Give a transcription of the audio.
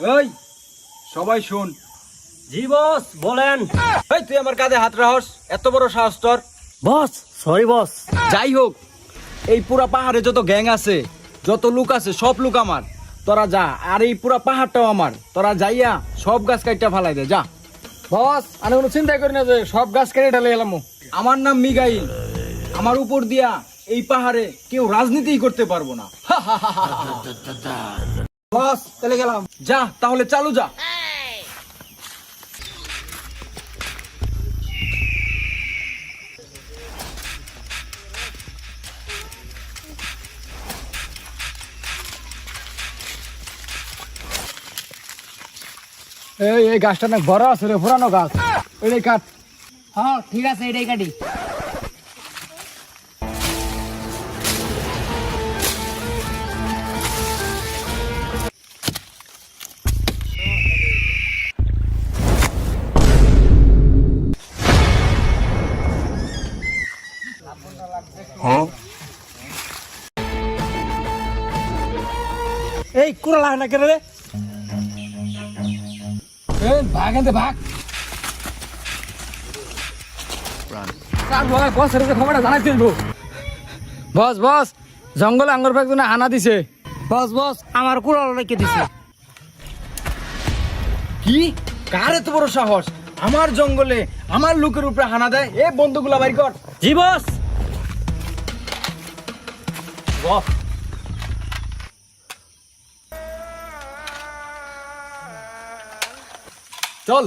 এই সবাই শোন। জি বস বলেন। এই তুই আমার কাঁধে হাত রাখস, এত বড় সাহস তোর? Boss sorry boss. যাই হোক, এই পুরা পাহাড়ে যত গ্যাং আছে, যত লোক আছে, সব লোক আমার। তোরা যা, আর এই পুরা পাহাড়টাও আমার। তোরা যাইয়া সব গাছ কাইটা ফালাই দে, যা। বস আমি কোনো চিন্তা করি না যে সব গাছ কেটে ঢালে এলাম। আমার নাম মিগাইল। আমার উপর দিয়া এই পাহাড়ে কেউ রাজনীতিই করতে পারবো না। বস চলে গেলাম। যা তাহলে, চালু যা। এই গাছটা না বড় আছে রে, পুরানো গাছ। এটাই কাট। হ্যাঁ ঠিক আছে, এটাই কাটি। এই কুড়া লাগে না কেন রে? এই ভাগ এনতে ভাগ। বস খবরটা জানাই দিলবো। বস বস জঙ্গলে আঙ্গুর ফ্যাক্টরি হানা দিছে। বস বস আমার কুড়াল রেখে দিছে। কি? কার এত বড় সাহস আমার জঙ্গলে আমার লোকের উপরে হানা দেয়? এ বন্ধুগুলা বাইর কর। জি বস। বস চল।